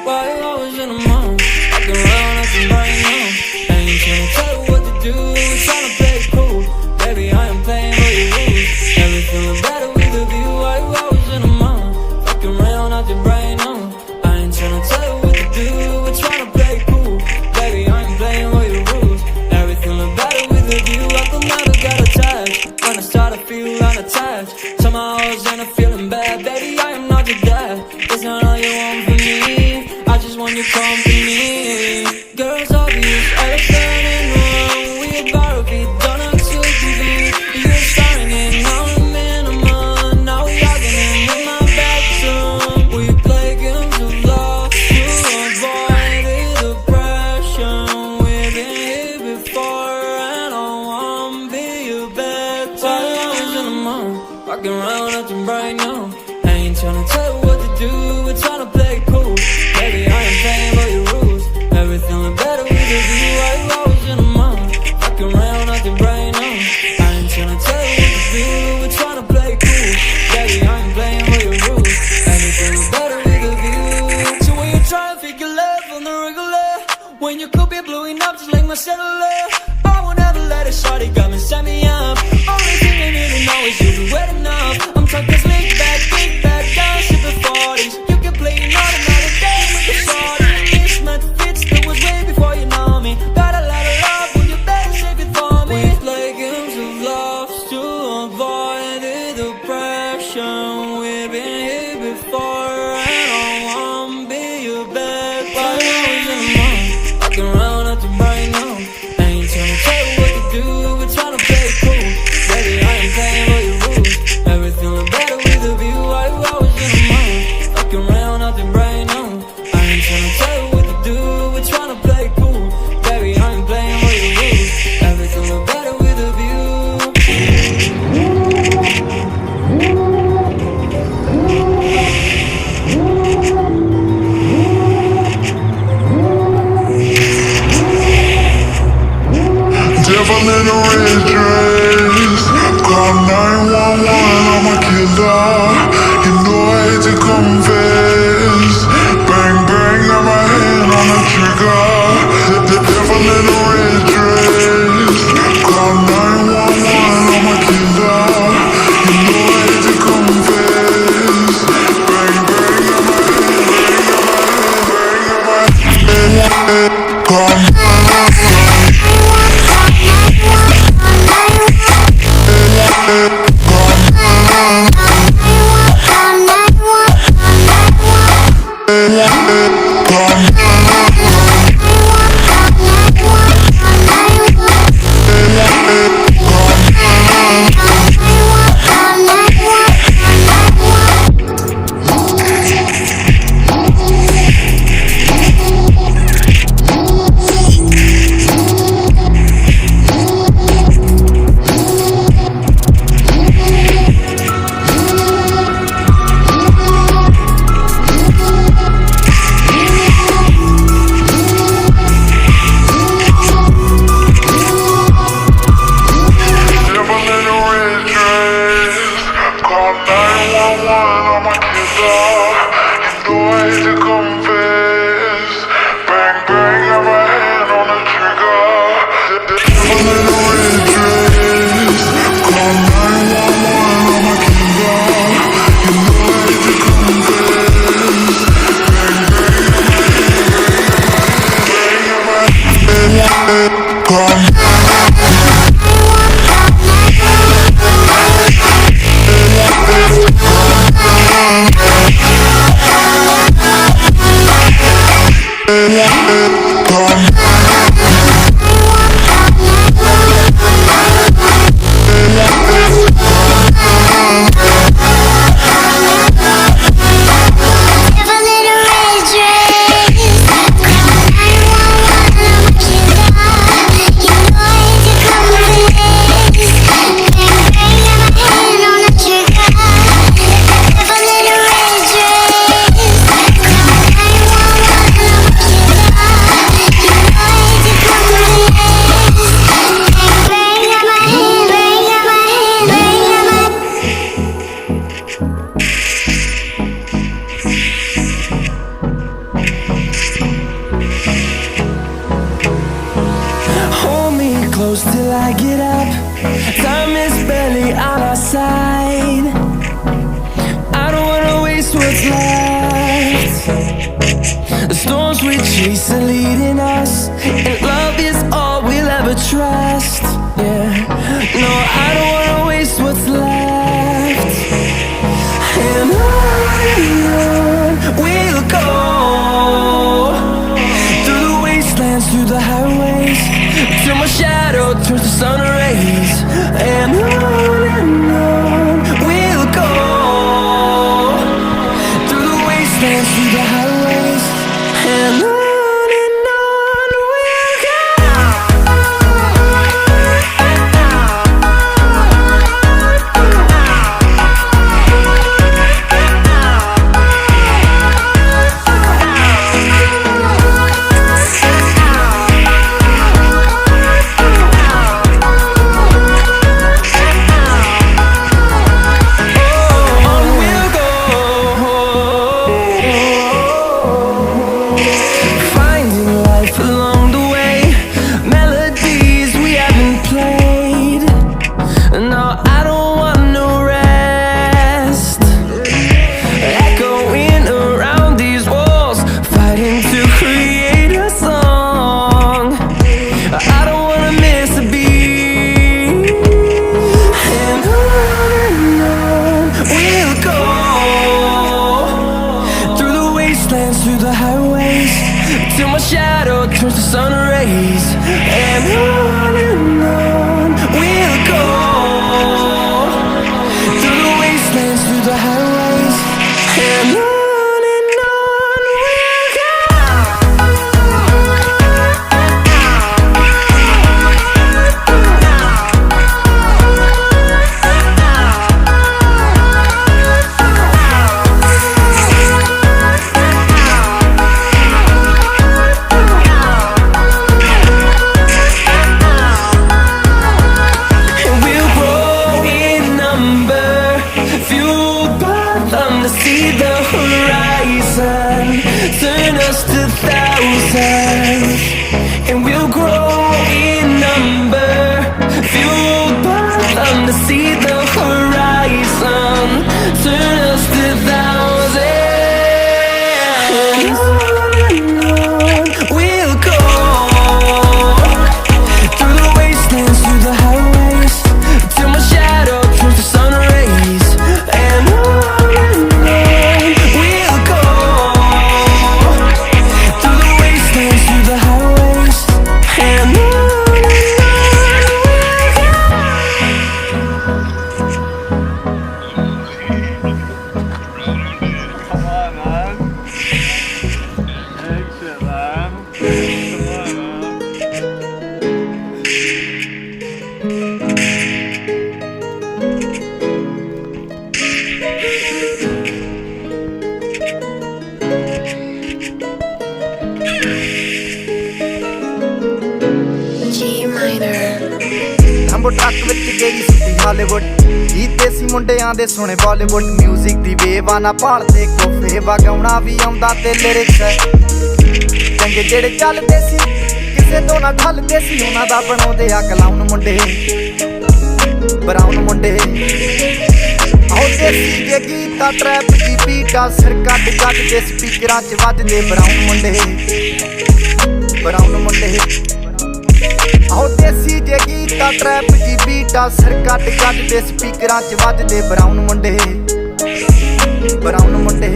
Why you always in the mood? Walking around acting right now. Ain't tryna tell you what to do, we're tryna play it cool. Baby, I am playing by your rules. Never feeling better with a view. Why you always in the mood? Walking around acting right now. I ain't tryna tell you what to do, we're tryna play it cool. Baby, I am playing by your rules. Never feeling better with a view. I could never get attached. When I start to feel unattached, somehow I was in a feeling bad. Baby, I am not your dad. That's not all you want from me. I just want your company. Girl, it's obvious, elephant in the room. We about to be done on 2 TV. You're starting it, now I'm minimum. Now we arguing in my bedroom. We play games of love to avoid the depression. We've been here before and I wanna be your bed. While I was in the mood, walking around acting bright now. I ain't tryna tell you what to do, we're tryna play it cool. Baby, I am playing by your rules. Never feeling better with a view. Why you always in the mood? Walking around acting bright now. I ain't tryna tell you what to do, we're tryna play it cool. Baby, I am playing by your rules. Never feeling better with a view. So when you try to figure love on the regular, when you could be blowing up just like my cellular, I won't ever let it shorty got me, set me up. Only thing you need to know is you be wet enough. I'm talking slick back, big back, down, sipping 40s. You can play another day with the shorty. This month fits, that was way before you know me. Got a lot of love, will you better save it for me? We play games of love to avoid the depression. We've been here before and I wanna be your bed. While I was in the mood, walking around acting right now. I ain't tryna tell you what to do, we're tryna play it cool. Baby, I am playing by your rules. Never feeling better with a view. Why you always in the mood? Walking around acting right now. I ain't tryna tell you what to do, we're tryna play it cool. Baby, I am playing by your rules. Never feeling better with a view. Devil in a red dress, call 911, I'm a killer. You know I hate to confess. Bang bang, got my hand on the trigger. The devil in a red dress, call 911, I'm a killer. You know I hate to confess. Bang bang, got my hand, call side. I don't wanna waste what's left. The storms we chase are leading us, and love is all we'll ever trust. Yeah, no, I don't wanna waste what's left. And on we'll go, through the wastelands, through the highways, till my shadow turns to sun rays. And on we'll go, through the wastelands, through the highways, and on we'll go. Through the highways, till my shadow turns to sun rays. And on we'll go, through the wastelands, through the highways, and on we'll go. See the horizon, turn us to thousands, and we'll grow in number, fueled by them to see the horizon, turn us to thousands. We'll go, through the wastelands, through the highways, till my shadow turns to sun rays. And Rambo truck ਵਿੱਚ ਗਈ ਸੁੱਤੀ Hollywood, ਗੀਤ ਦੇਸੀ ਮੁੰਡਿਆਂ ਦੇ ਸੁਣੇ Bollywood, music ਦੀ wave ਆ ਨਾ ਭਾਲਦੇ ਕੋਫੇ, ਵਗਾਉਣਾ ਵੀ ਆਉਂਦਾ ਤੇ ਲਿਰਿਕਸ ਚੰਗੇ ਜਿਹੜੇ ਚੱਲਦੇ ਸੀ, ਕਿਸੇ ਤੋਂ ਨਾ ਢਲਦੇ ਸੀ, ਉਹਨਾਂ ਦਾ ਬਣਾਉਂਦੇ ਆ ਕਲਾਉਨ ਮੁੰਡੇ, ਬਰਾਉਨ ਮੁੰਡੇ। ਆਹੋ ਦੇਸੀ ਜੇ ਗੀਤ ਆ, ਟਰੈਪ ਦੀ ਬੀਟ ਆ, ਸਿਰ ਕੱਢ ਕੱਢ ਦੇ ਸਪੀਕਰਾਂ 'ਚ ਵੱਜਦੇ ਬਰਾਉਨ ਮੁੰਡੇ, ਬਰਾਉਨ ਮੁੰਡੇ। ਆਹੋ ਦੇਸੀ ਜੇ ਗੀਤ ਆ, ਟਰੈਪ ਦੀ ਬੀਟ ਆ, ਸਿਰ ਕੱਢ ਕੱਢ ਦੇ ਸਪੀਕਰਾਂ 'ਚ ਵੱਜਦੇ ਬਰਾਉਨ ਮੁੰਡੇ, ਬਰਾਉਨ ਮੁੰਡੇ।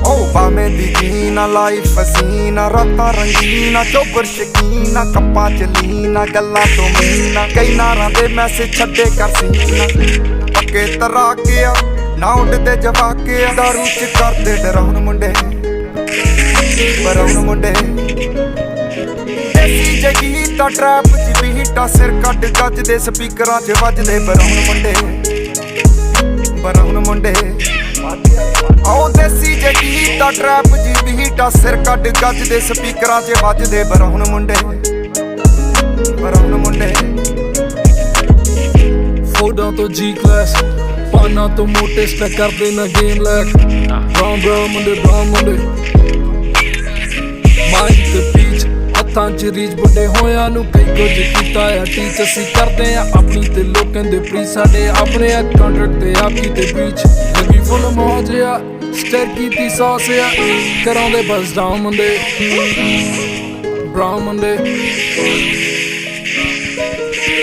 ਉਹ ਭਾਵੇਂ ਦੀ ਜੀਨਾ ਲਾਈਫ ਹਸੀਨਾ, ਰਾਤਾਂ ਰੰਗੀਨਾ, ਚੋਬਰ ਸ਼ਕੀਨਾ, ਕੱਪਾਂ ਚ ਲੀਨਾ, ਗੱਲਾਂ ਤੋਂ ਮੀਨਾ, ਕਈ ਨਾਰਾਂ ਦੇ ਮੈਸੇਜ ਛੱਡੇ ਕਰ ਸੀਨਾ, ਪੱਕੇ ਤਰਾਕੇ ਆ ਨਾ ਉੱਡਦੇ ਜਵਾਕੇ ਆ, ਦਾਰੂ ਚ ਕਰਦੇ ਡਰਾਉਣ ਮੁੰਡੇ, ਬਰਾਉਨ ਮੁੰਡੇ। ਦੇਸੀ ਜੇ ਗੀਤ ਆ, ਟਰੈਪ ਚ ਬੀਟ ਆ, ਸਿਰ ਕੱਢ ਗੱਜ ਦੇ ਸਪੀਕਰਾਂ 'ਚ ਵੱਜਦੇ ਬਰਾਉਨ ਮੁੰਡੇ, ਬਰਾਉਨ ਮੁੰਡੇ। ਆਓ ਦੇਸੀ ਜੇ ਗੀਤ ਆ, ਟਰੈਪ ਜੀ ਬੀਟ ਆ, ਸਿਰ ਕੱਢ ਗੱਜ ਦੇ ਸਪੀਕਰਾਂ 'ਚ ਵੱਜਦੇ ਬਰਾਉਨ ਮੁੰਡੇ, ਬਰਾਉਨ ਮੁੰਡੇ। ਫੋਟੋਆਂ ਤੋਂ ਜੀ ਕਲਾਸ, ਪਾਨਾਂ ਤੋਂ ਮੋਟੇ ਸਟੈਕ ਕਰਦੇ ਨਾ ਗੇਮ ਲੈਕ, ਬਰਾਉਨ ਮੁੰਡੇ, ਬਰਾਉਨ ਮੁੰਡੇ। ਮਾਈਕ ਤੇ ਪੀਚ, ਹੱਥ ਹੱਥਾਂ 'ਚ ਰੀਝ ਵੱਡੇ ਹੋਇਆਂ ਨੂੰ ਕਈ ਕੁਝ ਕੀਤਾ ਆ ਟੀਚ ਅਸੀਂ ਕਰਦੇ ਆ ਆਪਣੀ ਤੇ ਲੋਕਾਂ ਦੇ ਪ੍ਰੀ ਸਾਡੇ ਆਪਣੇ ਆ ਕੰਟਰੈਕਟ ਤੇ ਆਪ ਕੀਤੇ ਬ੍ਰੀਚ ਲੱਗੀ ਫੁੱਲ ਮੌਜ ਆ ਸਟਰ ਕੀਤੀ ਸੌਸ ਆ ਕਰਾਉਂਦੇ ਬਸ ਡਾਊਨ ਮੁੰਡੇ ਬਰਾਊਨ ਮੁੰਡੇ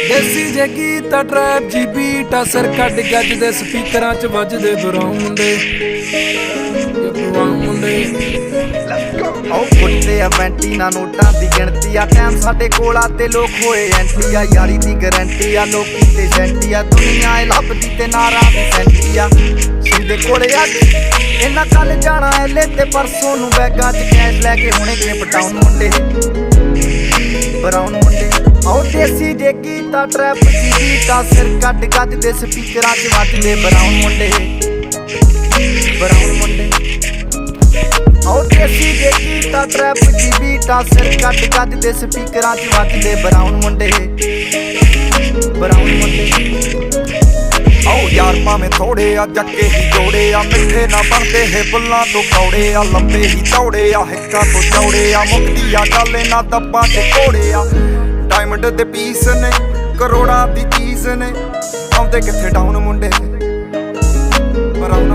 ਦੇਸੀ ਜੇ ਗੀਤ ਆ ਟਰੈਪ ਜੀ ਬੀਟ ਆ ਸਿਰ ਕੱਢ ਗੱਜ ਦੇ ਸਪੀਕਰਾਂ 'ਚ ਵੱਜਦੇ ਬਰਾਊਨ ਮੁੰਡੇ ਬਰਾਊਨ ਮੁੰਡੇ ਆਓ ਫੁੱਟਦੇ ਆ ਵੈਂਟੀ ਨਾ ਨੋਟਾਂ ਦੀ ਗਿਣਤੀ ਆ ਟਾਈਮ ਸਾਡੇ ਕੋਲ ਆ ਤੇ ਲੋਕ ਹੋਏ ਐਂਟੀ ਆ ਯਾਰੀ ਦੀ ਗਰੰਟੀ ਆ ਲੋਕੀ ਤੇ ਸੈਂਟੀ ਆ ਦੁਨੀਆ ਏ ਲੱਭਦੀ ਤੇ ਨਾਰਾਂ ਦੀ ਸੈਂਟੀ ਆ ਸਿੱਧੇ ਕੋਲੇ ਆ ਇਹਨਾਂ ਕੱਲ ਜਾਣਾ ਐਲੇ ਤੇ ਪਰਸੋਂ ਨੂੰ ਬੈਗਾਂ 'ਚ ਕੈਸ਼ ਲੈ ਕੇ ਹੁਣੇ ਗਏ ਪਟਾਉਣ ਮੁੰਡੇ ਬਰਾਊਨ ਮੁੰਡੇ ਆਓ ਦੇਸੀ ਜੇ ਗੀਤਾ ਟਰੈਪ ਦੀ ਬੀਟਾ ਸਿਰ ਕੱਢ ਗੱਜ ਦੇ ਸਪੀਕਰਾਂ 'ਚ ਵੱਜਦੇ ਬਰਾਊਨ ਮੁੰਡੇ ਬਰਾਊਨ ਮੁੰਡੇ ਆਓ ਦੇਸੀ ਜੇ ਗੀਤਾ ਟਰੈਪ ਦੀ ਬੀਟਾ ਸਿਰ ਕੱਢ ਗੱਜ ਦੇ ਸਪੀਕਰਾਂ 'ਚ ਵੱਜਦੇ ਬਰਾਊਨ ਮੁੰਡੇ ਬਰਾਊਨ ਮੁੰਡੇ ਆਓ ਯਾਰ ਭਾਵੇਂ ਥੋੜੇ ਆ ਜੱਕੇ ਹੀ ਜੋੜੇ ਆ ਮਿੱਠੇ ਨਾ ਬਣਦੇ ਹੈ ਬੁੱਲਾਂ ਤੋਂ ਕੌੜੇ ਆ ਲੰਬੇ ਹੀ ਚੌੜੇ ਆ ਹਿੱਕਾਂ ਤੋਂ ਚੌੜੇ ਆ ਮੁਕਤੀ ਆ ਗੱਲ ਨਾ ਦੱਬਾਂ ਤੇ ਘੋੜੇ ਆ ਡਾਇਮੰਡ ਦੇ ਪੀਸ ਨੇ ਕਰੋੜਾਂ ਦੀ ਚੀਜ਼ ਨੇ ਆਉਂਦੇ ਕਿੱਥੇ ਡਾਊਨ ਮੁੰਡੇ ਬਰਾਊਨ